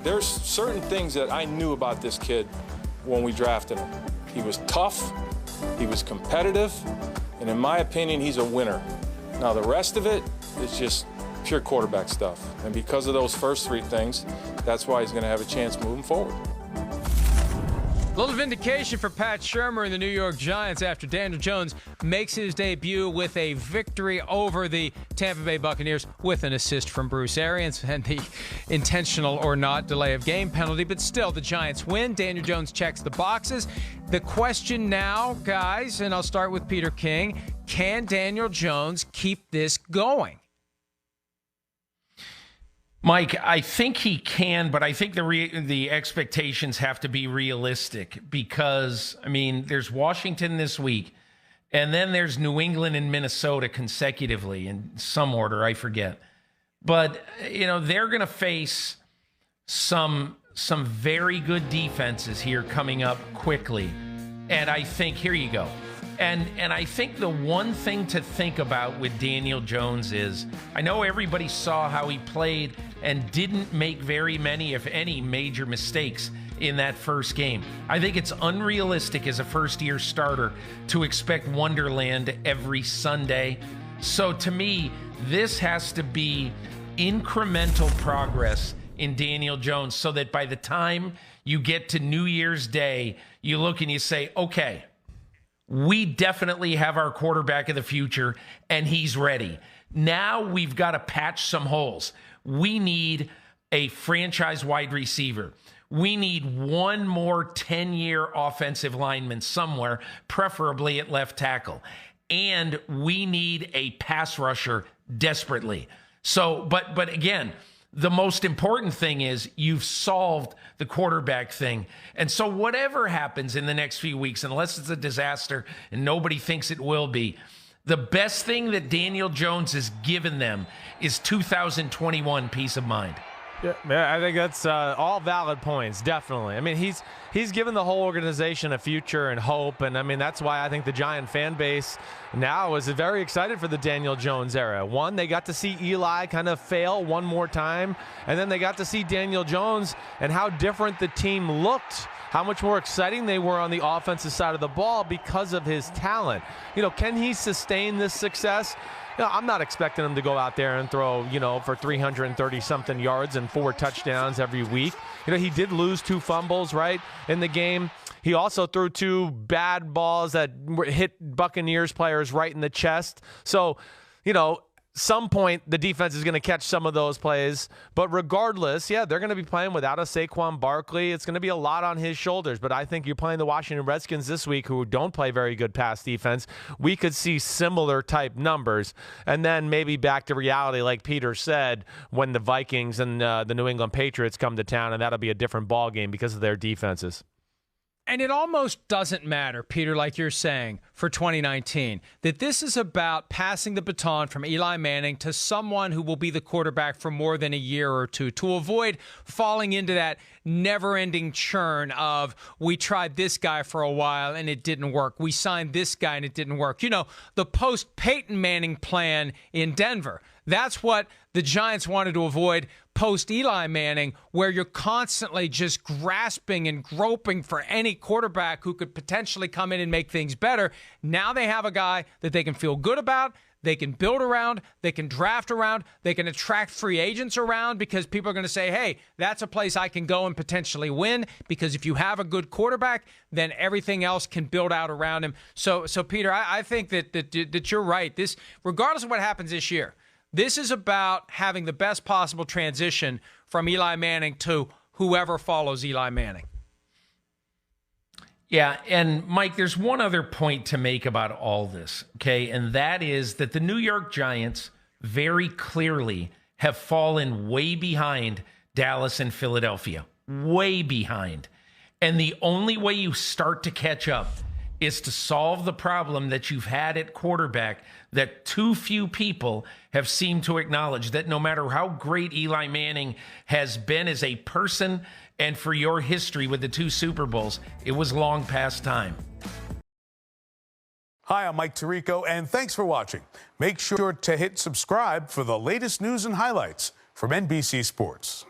There's certain things that I knew about this kid when we drafted him. He was tough, he was competitive, and in my opinion, he's a winner. Now, the rest of it is just pure quarterback stuff. And because of those first three things, that's why he's going to have a chance moving forward. A little vindication for Pat Shurmur and the New York Giants after Daniel Jones makes his debut with a victory over the Tampa Bay Buccaneers with an assist from Bruce Arians and the intentional or not delay of game penalty. But still, the Giants win. Daniel Jones checks the boxes. The question now, guys, and I'll start with Peter King, can Daniel Jones keep this going? Mike, I think he can, but I think the expectations have to be realistic because, I mean, there's Washington this week, and then there's New England and Minnesota consecutively in some order, I forget. But, you know, they're going to face some very good defenses here coming up quickly. And I think, here you go. And I think the one thing to think about with Daniel Jones is, I know everybody saw how he played and didn't make very many, if any, major mistakes in that first game. I think it's unrealistic as a first-year starter to expect Wonderland every Sunday. So to me, this has to be incremental progress in Daniel Jones so that by the time you get to New Year's Day, you look and you say, okay, we definitely have our quarterback of the future, and he's ready. Now we've got to patch some holes. We need a franchise wide receiver. We need one more 10-year offensive lineman somewhere, preferably at left tackle. And we need a pass rusher desperately. So, but again, the most important thing is you've solved the quarterback thing. And so whatever happens in the next few weeks, unless it's a disaster and nobody thinks it will be, the best thing that Daniel Jones has given them is 2021 peace of mind. Yeah, I think that's all valid points, definitely. I mean, he's given the whole organization a future and hope, and I mean, that's why I think the Giant fan base now is very excited for the Daniel Jones era. One, they got to see Eli kind of fail one more time, and then they got to see Daniel Jones and how different the team looked, how much more exciting they were on the offensive side of the ball because of his talent. You know, can he sustain this success? You know, I'm not expecting him to go out there and throw, you know, for 330-something yards and 4 touchdowns every week. You know, he did lose 2 fumbles, right, in the game. He also threw 2 bad balls that hit Buccaneers players right in the chest. So, you know, some point the defense is going to catch some of those plays. But regardless, yeah, they're going to be playing without a Saquon Barkley. It's going to be a lot on his shoulders. But I think you're playing the Washington Redskins this week, who don't play very good pass defense. We could see similar type numbers. And then maybe back to reality, like Peter said, when the Vikings and the New England Patriots come to town, and that'll be a different ball game because of their defenses. And it almost doesn't matter, Peter, like you're saying, for 2019, that this is about passing the baton from Eli Manning to someone who will be the quarterback for more than a year or two, to avoid falling into that never-ending churn of, we tried this guy for a while and it didn't work. We signed this guy and it didn't work. You know, the post-Peyton Manning plan in Denver. That's what the Giants wanted to avoid post-Eli Manning, where you're constantly just grasping and groping for any quarterback who could potentially come in and make things better. Now they have a guy that they can feel good about, they can build around, they can draft around, they can attract free agents around, because people are going to say, hey, that's a place I can go and potentially win, because if you have a good quarterback, then everything else can build out around him. So Peter, I think that you're right. This, regardless of what happens this year, this is about having the best possible transition from Eli Manning to whoever follows Eli Manning. Yeah, and Mike, there's one other point to make about all this, okay? And that is that the New York Giants very clearly have fallen way behind Dallas and Philadelphia. Way behind. And the only way you start to catch up is to solve the problem that you've had at quarterback that too few people have seemed to acknowledge, that no matter how great Eli Manning has been as a person and for your history with the 2 Super Bowls, it was long past time. Hi, I'm Mike Tirico, and thanks for watching. Make sure to hit subscribe for the latest news and highlights from NBC Sports.